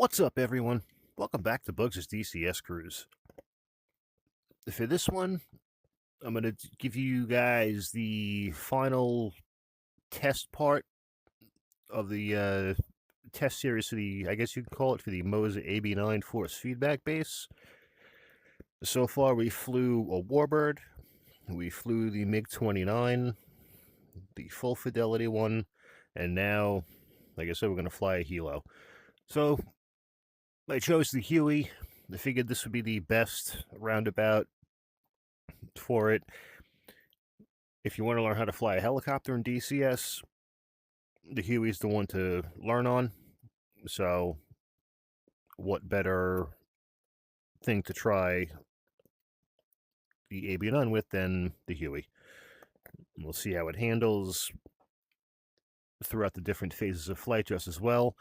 What's up, everyone? Welcome back to Bugs' DCS Cruise. For this one, I'm going to give you guys the final test part of the test series for the, I guess you can call it, for the Moza AB9 Force Feedback Base. So far, we flew a Warbird, we flew the MiG-29, the full fidelity one, and now, like I said, we're going to fly a helo. So, I chose the Huey. I figured this would be the best roundabout for it. If you want to learn how to fly a helicopter in DCS, the Huey's the one to learn on. So, what better thing to try the AB9 with than the Huey? We'll see how it handles throughout the different phases of flight just as well.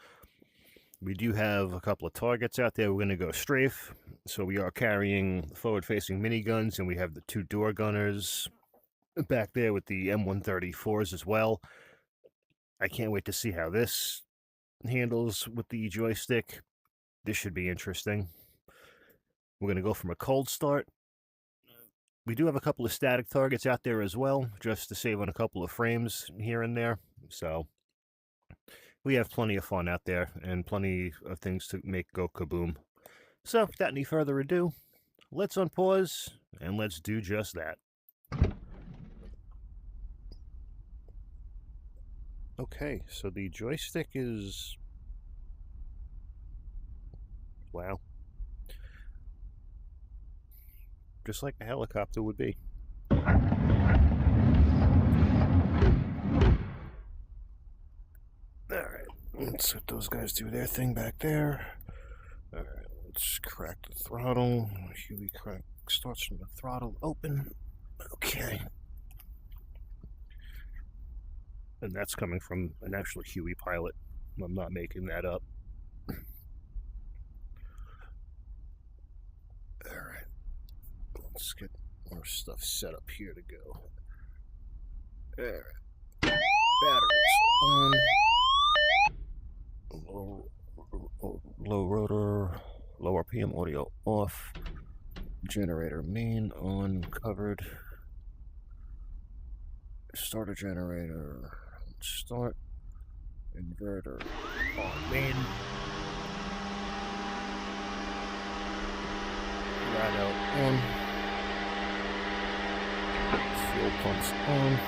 We do have a couple of targets out there. We're going to go strafe. So we are carrying forward-facing miniguns, and we have the two door gunners back there with the M134s as well. I can't wait to see how this handles with the joystick. This should be interesting. We're going to go from a cold start. We do have a couple of static targets out there as well, just to save on a couple of frames here and there. So we have plenty of fun out there and plenty of things to make go kaboom. So without any further ado, let's unpause and let's do just that. Okay, so the joystick is... wow. Just like a helicopter would be. Alright, let's let those guys do their thing back there. Alright, let's crack the throttle. Huey starts from the throttle open. Okay. And that's coming from an actual Huey pilot. I'm not making that up. Alright. Let's get our stuff set up here to go. Alright. Batteries on. Low rotor, low RPM audio off. Generator main on, covered. Starter generator, start. Inverter on main. Right out on. Fuel pumps on.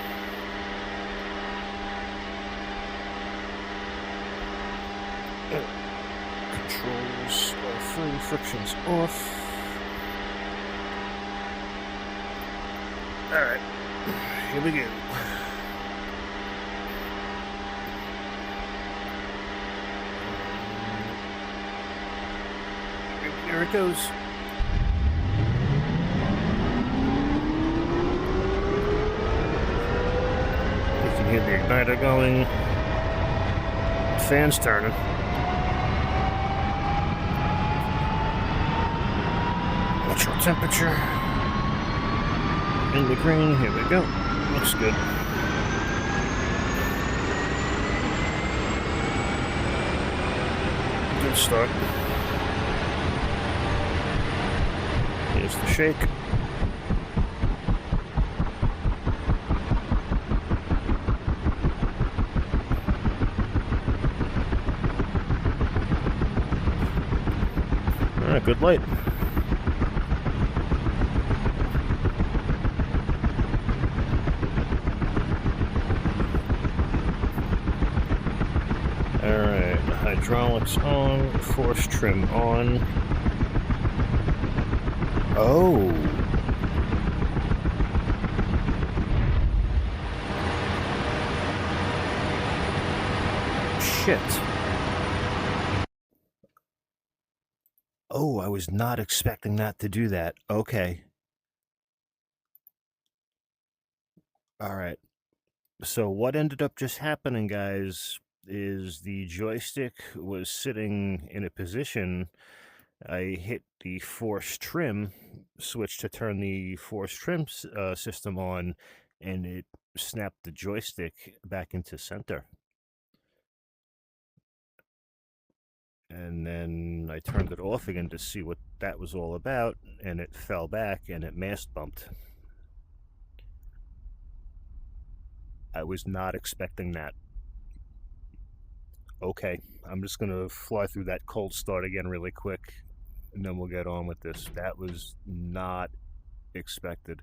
Controls are free, frictions off. Alright, here we go. Here it goes. You can hear the igniter going. Fans turning. Natural temperature. In the green, here we go. Looks good. Good start. Here's the shake. Alright, good light. Alright, hydraulics on, force trim on. Oh! Shit. Oh, I was not expecting that to do that. Okay. Alright. So what ended up just happening, guys, is the joystick was sitting in a position. I hit the force trim switch to turn the force trim system on, and it snapped the joystick back into center. And then I turned it off again to see what that was all about, and it fell back and it mast bumped. I was not expecting that. Okay, I'm just going to fly through that cold start again really quick, and then we'll get on with this. That was not expected.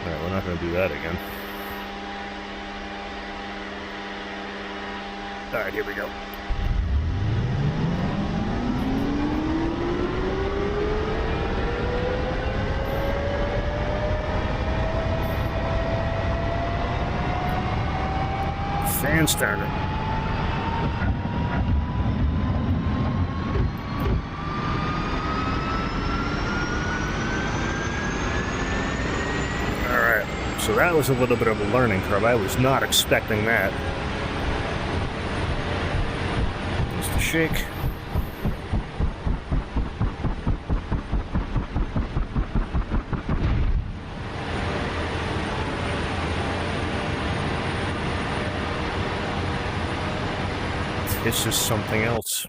Alright, we're not going to do that again. Alright, here we go. Fan starter. Alright, so that was a little bit of a learning curve. I was not expecting that. Just a shake. This is something else.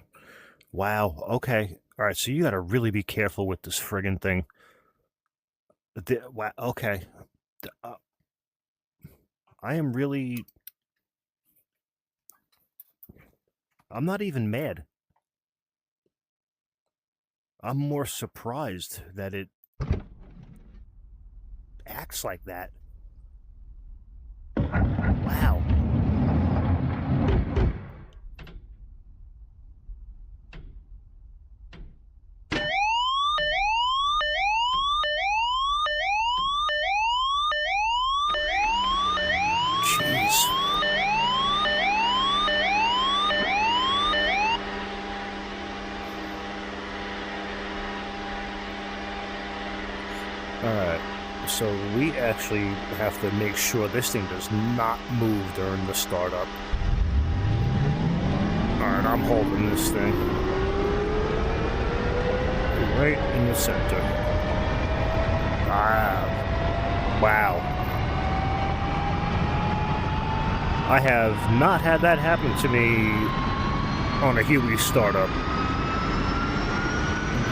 Wow, okay. Alright, so you gotta really be careful with this friggin' thing. Wow, okay. I am really... I'm not even mad. I'm more surprised that it acts like that. Wow. Alright, so we actually have to make sure this thing does not move during the startup. Alright, I'm holding this thing right in the center. Ah, wow. I have not had that happen to me on a Huey startup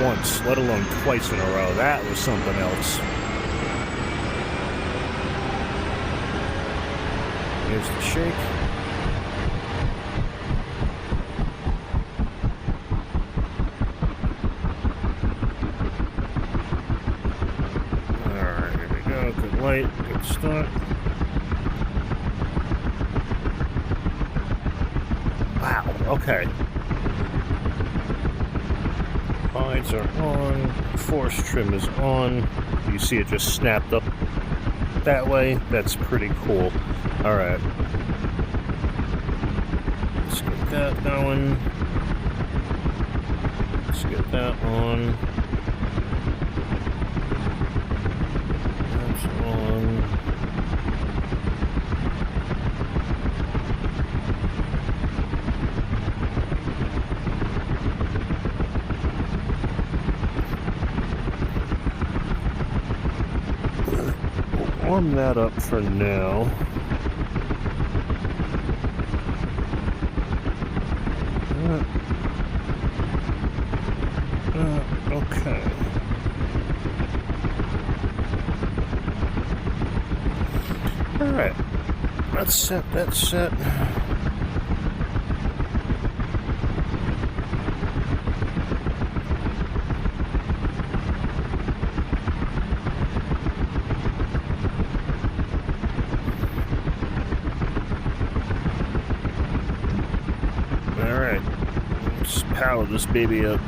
once, let alone twice in a row. That was something else. Here's the shake. Alright, here we go. Good light, good start. Wow, okay. Hides are on, force trim is on. You see it just snapped up that way. That's pretty cool. Alright. Let's get that going. Let's get that on. That's on. Warm that up for now. Okay. Alright. Let's set that set. Alright, let's power this baby up.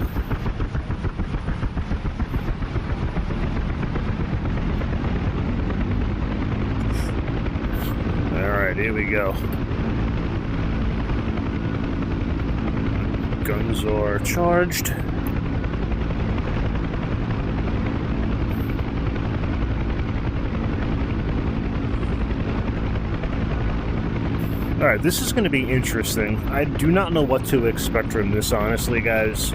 Alright, here we go. Guns are charged. Alright, this is going to be interesting. I do not know what to expect from this, honestly, guys.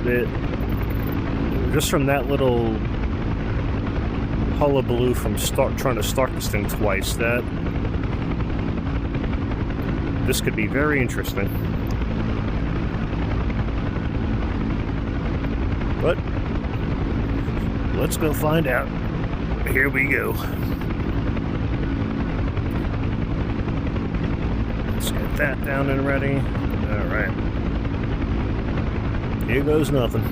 Just from that little hullabaloo from trying to start this thing twice. This could be very interesting. But let's go find out. Here we go. Let's get that down and ready. All right. Here goes nothing.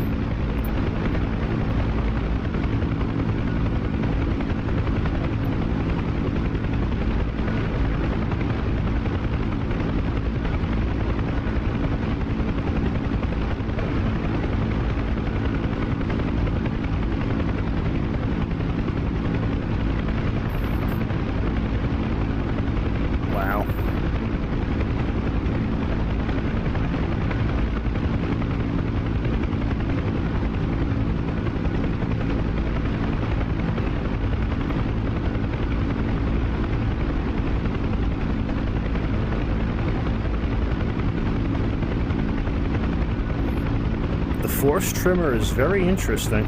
Force trimmer is very interesting.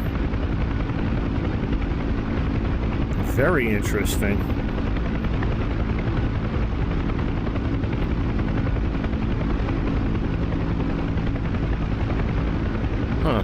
Very interesting. Huh.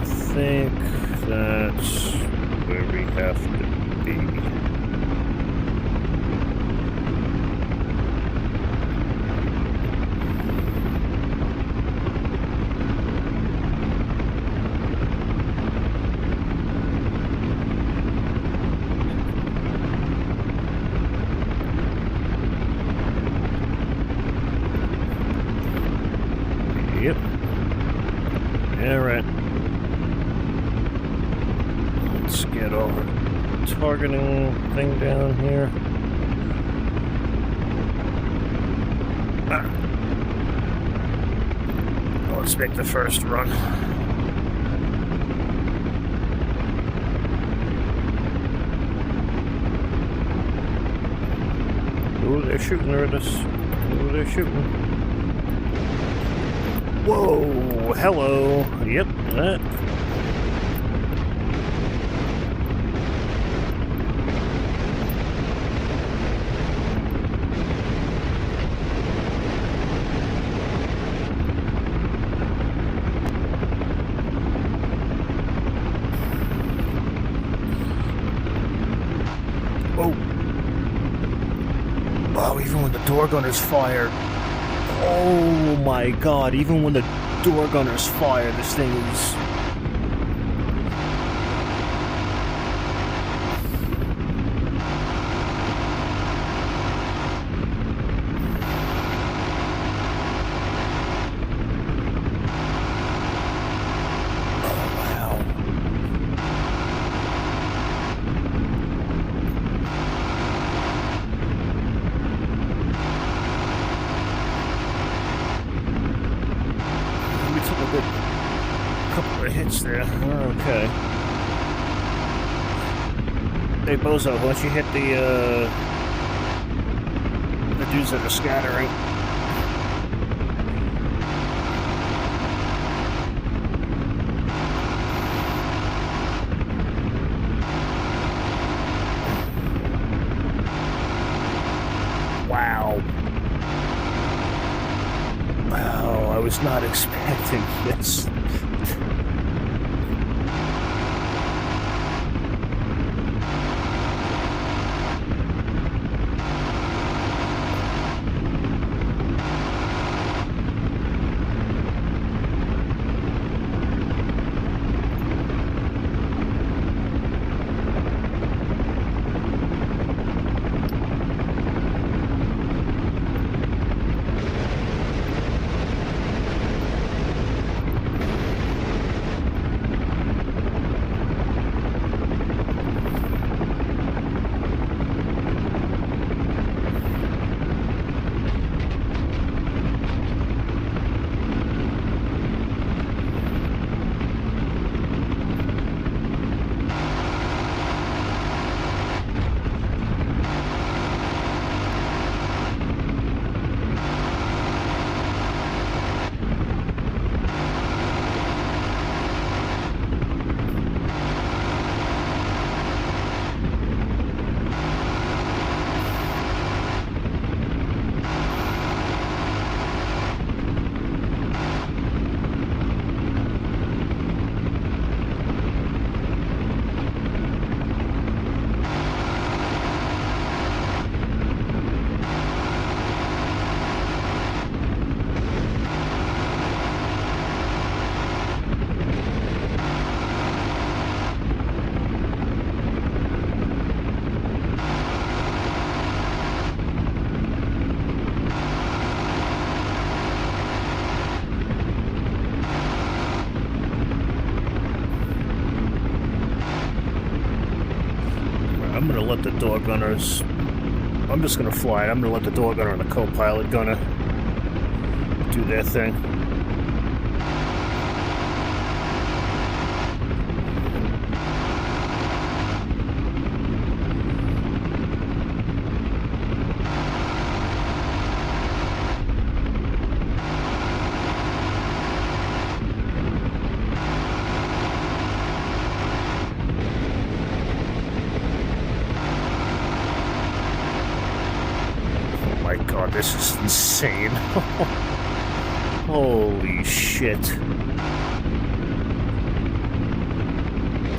I think that's where we have to be. Yep. All right. Let's get our targeting thing down here. Let's make the first run. Oh, they're shooting at us. Oh, they're shooting. Whoa, hello. Yep, that. Oh. Wow, even when the door gunners fire. Oh my god, even when the door gunners fire, this thing is... couple of hits there. Okay. Hey, Bozo, once you hit the dudes that are scattering. Wow. Wow, I was not expecting this. I'm gonna let the door gunners, I'm just gonna fly it. I'm gonna let the door gunner and the co-pilot gunner do their thing. My God, this is insane. Holy shit.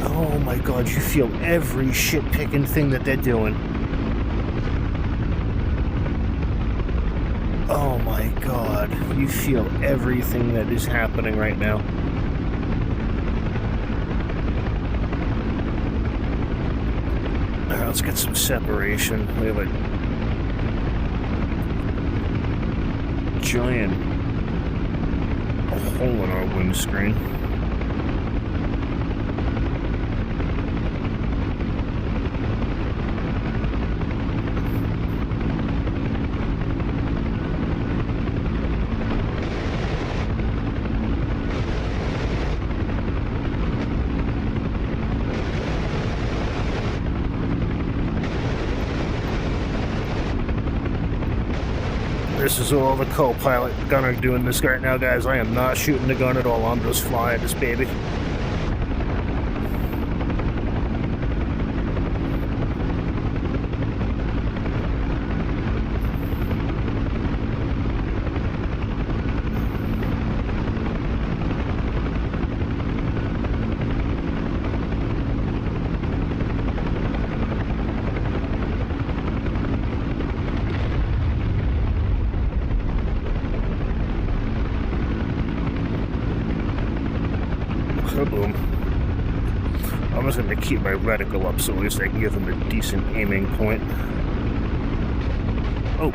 Oh my God, you feel every shit-picking thing that they're doing. Oh my God, you feel everything that is happening right now. Alright, let's get some separation. We have a giant hole in our windscreen. This is all the co-pilot gunner doing this right now, guys. I am not shooting the gun at all. I'm just flying this baby. Boom. I'm just going to keep my reticle up so at least I can give him a decent aiming point. Oh.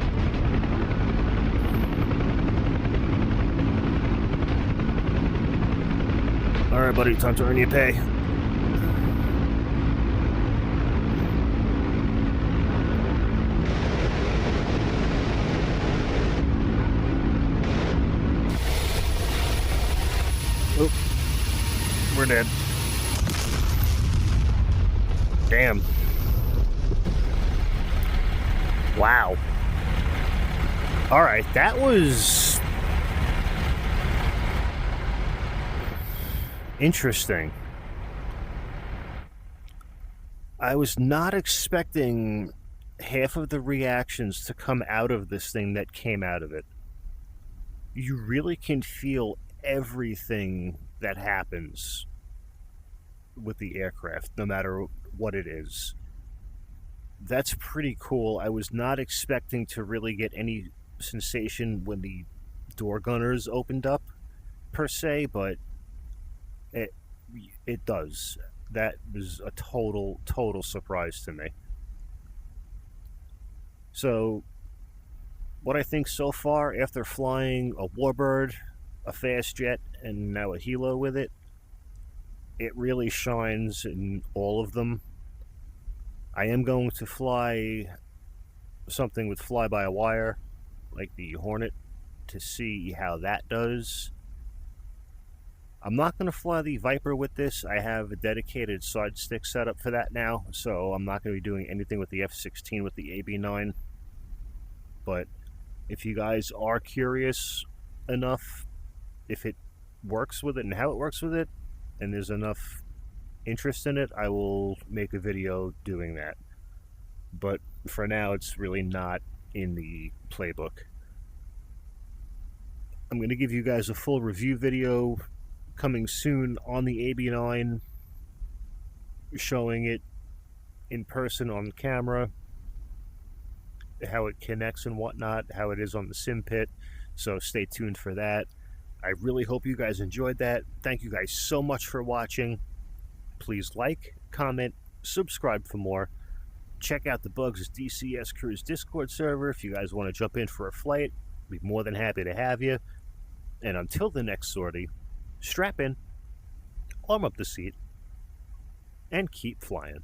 Alright, buddy, time to earn your pay. Oh. We're dead. Damn. Wow. Alright, that was interesting. I was not expecting half of the reactions to come out of this thing that came out of it. You really can feel everything that happens with the aircraft, no matter what it is. That's pretty cool. I was not expecting to really get any sensation when the door gunners opened up, per se, but it does. That was a total surprise to me. So, what I think so far, after flying a Warbird, a fast jet, and now a helo with it, it really shines in all of them. I am going to fly something with fly-by-wire, like the Hornet, to see how that does. I'm not going to fly the Viper with this. I have a dedicated side stick setup for that now, so I'm not going to be doing anything with the F-16 with the AB-9. But if you guys are curious enough if it works with it and how it works with it, and there's enough interest in it, I will make a video doing that. But for now, it's really not in the playbook. I'm going to give you guys a full review video coming soon on the AB-9, showing it in person on camera, how it connects and whatnot, how it is on the sim pit, so stay tuned for that. I really hope you guys enjoyed that. Thank you guys so much for watching. Please like, comment, subscribe for more. Check out the Bugs DCS Cruise Discord server if you guys want to jump in for a flight. I'd be more than happy to have you. And until the next sortie, strap in, arm up the seat, and keep flying.